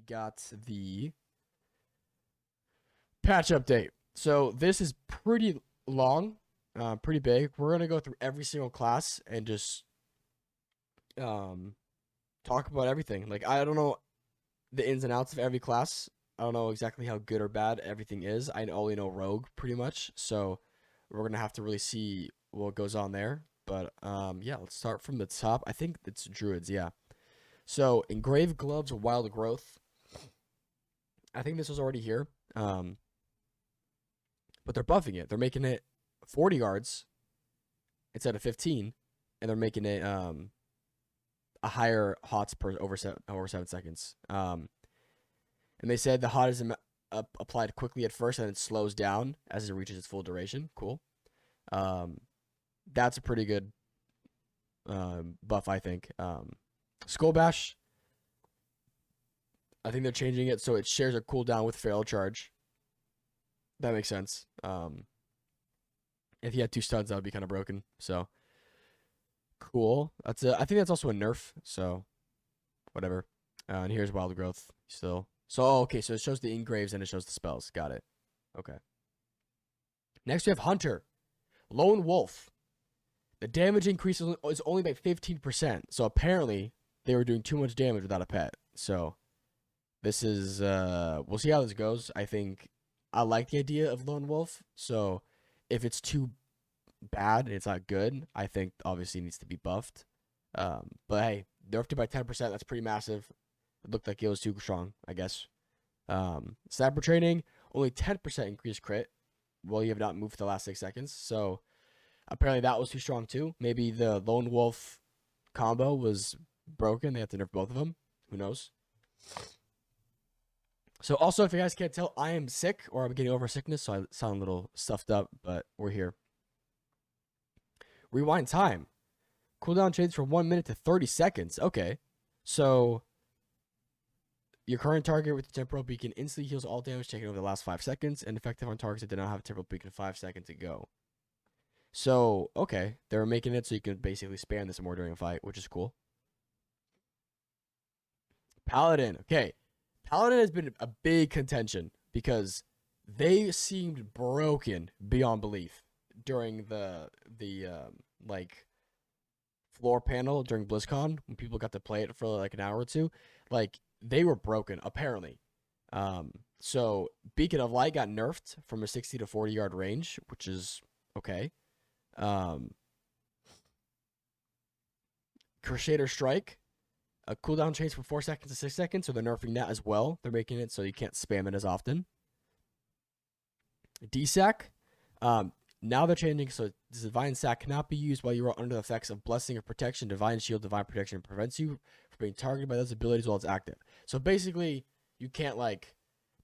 got the patch update. So this is pretty long, pretty big. We're gonna go through every single class and just talk about everything. Like I don't know the ins and outs of every class. I don't know exactly how good or bad everything is. I only know Rogue pretty much, so we're gonna have to really see what goes on there. But yeah, let's start from the top. I think it's Druids, yeah. So engraved gloves, wild growth. I think this was already here. But they're buffing it. They're making it 40 yards instead of 15, and they're making it a higher HOTS per over 7 seconds. And they said the HOT is applied quickly at first, and it slows down as it reaches its full duration. Cool. That's a pretty good buff, I think. Skull Bash. I think they're changing it so it shares a cooldown with Feral Charge. That makes sense. If you had 2 stuns, that would be kind of broken. So cool. I think that's also a nerf. So whatever. And here's Wild Growth still. So okay, so it shows the engraves and it shows the spells. Got it. Okay. Next we have Hunter, Lone Wolf. The damage increase is only by 15%. So apparently they were doing too much damage without a pet. So this is we'll see how this goes. I think I like the idea of Lone Wolf. So if it's too bad and it's not good, I think obviously it needs to be buffed. But hey, nerfed it by 10%. That's pretty massive. It looked like it was too strong, I guess. Sniper training, only 10% increased crit. Well, you have not moved for the last 6 seconds. So apparently that was too strong too. Maybe the Lone Wolf combo was broken. They have to nerf both of them. Who knows? So also, if you guys can't tell, I am sick or I'm getting over sickness, so I sound a little stuffed up, but we're here. Rewind time. Cooldown changes from 1 minute to 30 seconds. Okay. So your current target with the temporal beacon instantly heals all damage taken over the last 5 seconds and effective on targets that did not have a temporal beacon 5 seconds ago. So, okay. They're making it so you can basically spam this more during a fight, which is cool. Paladin. Okay. Paladin has been a big contention because they seemed broken beyond belief during the like floor panel during BlizzCon when people got to play it for like an hour or two. Like they were broken apparently. So Beacon of Light got nerfed from a 60 to 40 yard range, which is okay. Crusader Strike. A cooldown change from 4 seconds to 6 seconds, so they're nerfing that as well. They're making it so you can't spam it as often. DSAC. Now they're changing so Divine Sack cannot be used while you are under the effects of Blessing of Protection, Divine Shield, Divine Protection prevents you from being targeted by those abilities while it's active. So basically, you can't like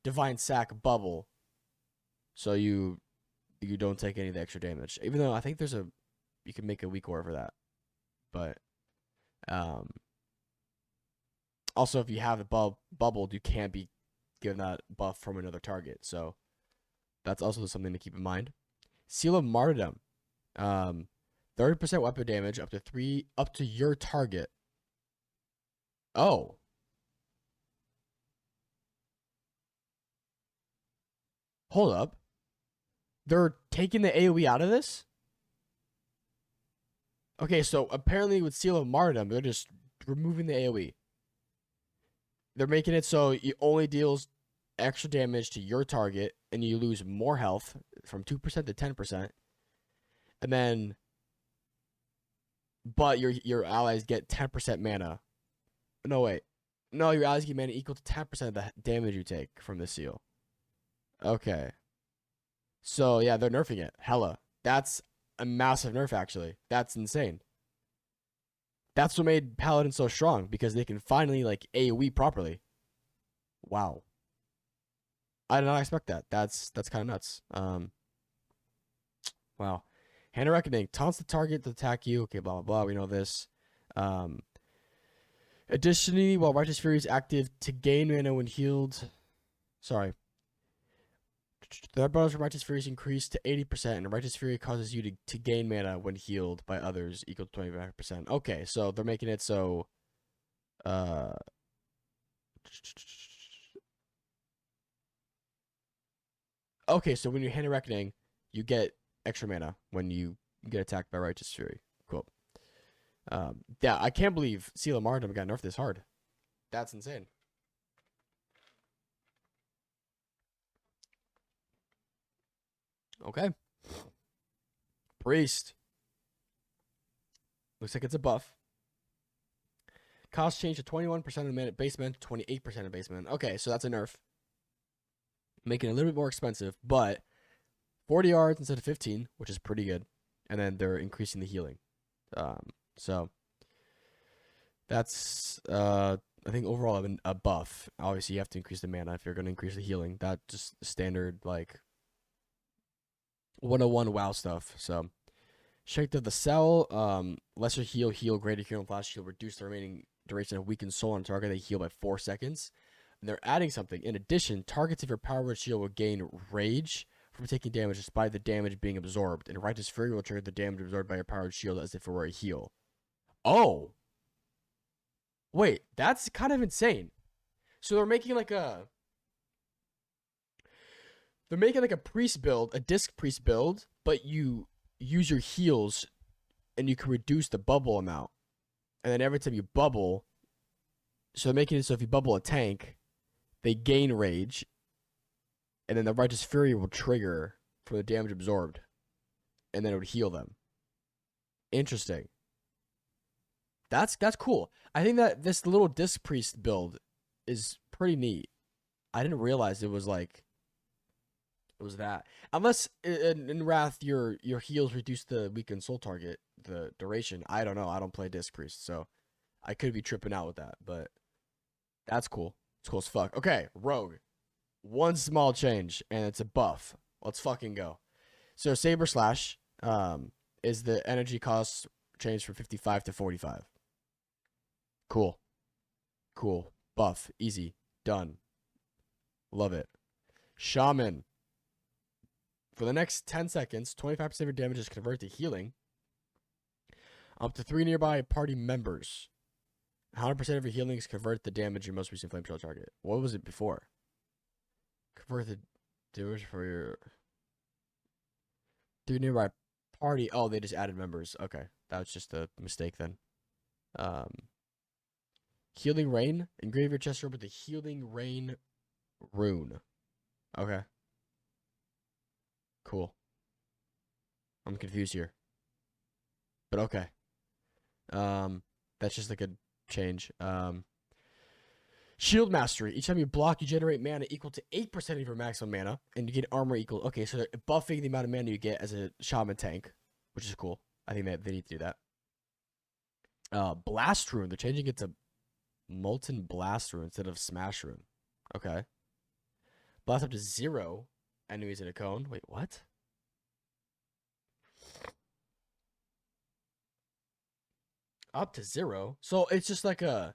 Divine Sack bubble, so you don't take any of the extra damage. Even though I think you can make a weak aura for that, but also, if you have it bubbled, you can't be given that buff from another target. So that's also something to keep in mind. Seal of Martyrdom. 30% weapon damage up to your target. Oh. Hold up. They're taking the AoE out of this? Okay, so apparently with Seal of Martyrdom, they're just removing the AoE. They're making it so it only deals extra damage to your target and you lose more health from 2% to 10%. And then but your allies get 10% mana. No, wait. No, your allies get mana equal to 10% of the damage you take from the seal. Okay. So, yeah, they're nerfing it. Hella. That's a massive nerf, actually. That's insane. That's what made Paladin so strong, because they can finally, like, AoE properly. Wow. I did not expect that. That's kind of nuts. Wow. Hand of Reckoning. Taunts the target to attack you. Okay, blah, blah, blah. We know this. Additionally, while Righteous Fury is active, to gain mana when healed... Sorry. The red bonus from Righteous Fury is increased to 80%, and Righteous Fury causes you to gain mana when healed by others equal to 25%. Okay, so they're making it so... Okay, so when you're Hand of Reckoning, you get extra mana when you get attacked by Righteous Fury. Cool. Yeah, I can't believe Seal of Martyrdom got nerfed this hard. That's insane. Okay. Priest. Looks like it's a buff. Cost change to 21% of the mana base mana to 28% of base mana. Okay, so that's a nerf. Making it a little bit more expensive, but 40 yards instead of 15, which is pretty good. And then they're increasing the healing. So that's I think overall a buff. Obviously, you have to increase the mana if you're going to increase the healing. That's just standard like 101 WoW stuff. So Strength of the Cell, lesser heal, greater heal, and flash heal, reduce the remaining duration of weakened soul on target. They heal by 4 seconds. And they're adding something. In addition, targets of your power word shield will gain rage from taking damage despite the damage being absorbed. And Righteous Fury will trigger the damage absorbed by your powered shield as if it were a heal. Oh! Wait, that's kind of insane. So they're making like a priest build, a disc priest build, but you use your heals and you can reduce the bubble amount. And then every time you bubble, so they're making it so if you bubble a tank, they gain rage, and then the Righteous Fury will trigger for the damage absorbed, and then it would heal them. Interesting. That's cool. I think that this little disc priest build is pretty neat. I didn't realize it was like it was that. Unless in Wrath your heals reduce the weakened soul target, the duration. I don't know. I don't play disc priest, so I could be tripping out with that, but that's cool. It's cool as fuck. Okay, Rogue. One small change, and it's a buff. Let's fucking go. So Saber Slash is the energy cost changed from 55 to 45. Cool. Cool. Buff. Easy. Done. Love it. Shaman. For the next 10 seconds, 25% of your damage is converted to healing. Up to 3 nearby party members. 100% of your healing is converted to damage your most recent flame trail target. What was it before? Convert the damage for your 3 nearby party. Oh, they just added members. Okay. That was just a mistake then. Healing Rain. Engrave your chest with the Healing Rain rune. Okay. Cool. I'm confused here. But okay. That's just like a change. Shield Mastery. Each time you block, you generate mana equal to 8% of your maximum mana, and you get armor equal. Okay, so they're buffing the amount of mana you get as a shaman tank, which is cool. I think they need to do that. Blast Rune. They're changing it to Molten Blast Rune instead of Smash Rune. Okay. Blast up to 0 enemies in a cone. Wait, what? Up to 0? So it's just like a...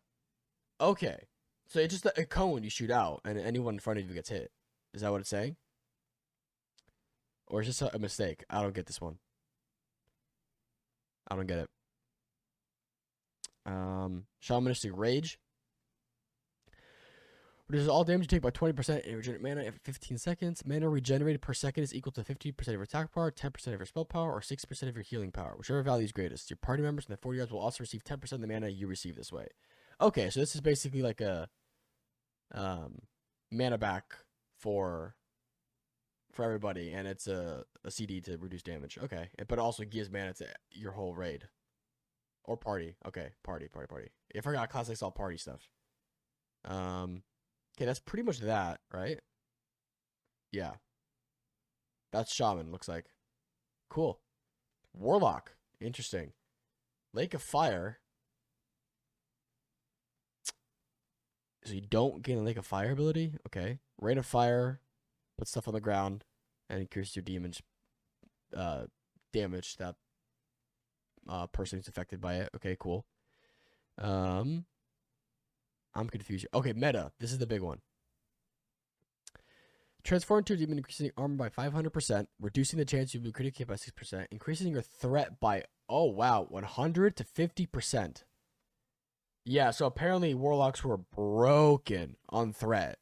Okay. So it's just a cone you shoot out, and anyone in front of you gets hit. Is that what it's saying? Or is this a mistake? I don't get this one. I don't get it. Shamanistic Rage. Reduces all damage you take by 20% and regenerate mana every 15 seconds. Mana regenerated per second is equal to 50% of your attack power, 10% of your spell power, or 6% of your healing power, whichever value is greatest. Your party members in the 40 yards will also receive 10% of the mana you receive this way. Okay, so this is basically like a mana back for everybody, and it's a CD to reduce damage. Okay, but it also gives mana to your whole raid. Or party. Okay, party. If I got classics, all party stuff. Okay, that's pretty much that, right? Yeah. That's Shaman, looks like. Cool. Warlock. Interesting. Lake of Fire. So you don't gain a Lake of Fire ability? Okay. Rain of Fire. Put stuff on the ground. And increase your demons damage that person who's affected by it. Okay, cool. I'm confused. Okay, meta. This is the big one. Transform into a demon, increasing armor by 500%, reducing the chance you'll be critically hit by 6%, increasing your threat by, oh wow, 100 to 50%. Yeah, so apparently warlocks were broken on threat.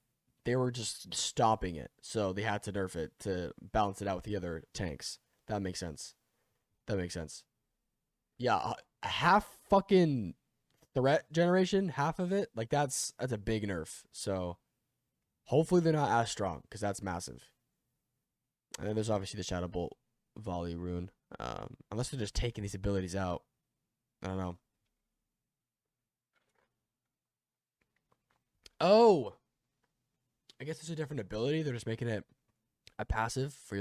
they were just stomping it. So they had to nerf it to balance it out with the other tanks. That makes sense. That makes sense. Yeah, half fucking threat generation, half of it, like that's a big nerf. So hopefully they're not as strong because that's massive. And then there's obviously the Shadow Bolt volley rune. Unless they're just taking these abilities out. I don't know. Oh, I guess it's a different ability. They're just making it a passive for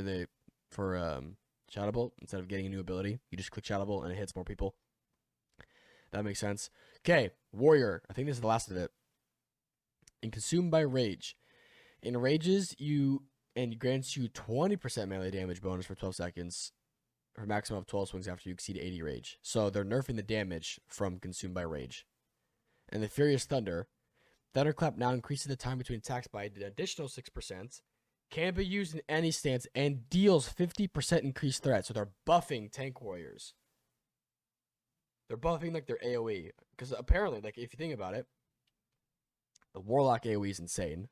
Shadow Bolt instead of getting a new ability. You just click Shadow Bolt and it hits more people. That makes sense. Okay, Warrior. I think this is the last of it. And Consumed by Rage. Enrages you and grants you 20% melee damage bonus for 12 seconds for a maximum of 12 swings after you exceed 80 rage. So they're nerfing the damage from Consumed by Rage. And the Furious Thunder. Thunderclap now increases the time between attacks by an additional 6%. Can be used in any stance and deals 50% increased threat. So they're buffing tank warriors. They're buffing like their AoE. Because apparently, like if you think about it, the Warlock AoE is insane.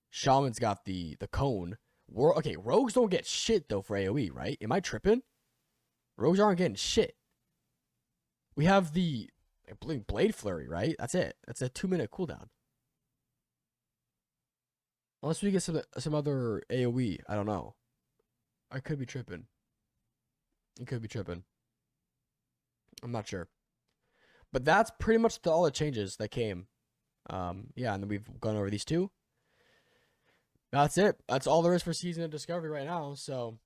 Shaman's got the cone. Okay, rogues don't get shit though for AoE, right? Am I tripping? Rogues aren't getting shit. We have the Blade Flurry, right? That's it. That's a 2-minute cooldown. Unless we get some other AoE, I don't know. I could be tripping. It could be tripping. I'm not sure. But that's pretty much all the changes that came. Yeah, and then we've gone over these two. That's it. That's all there is for Season of Discovery right now. So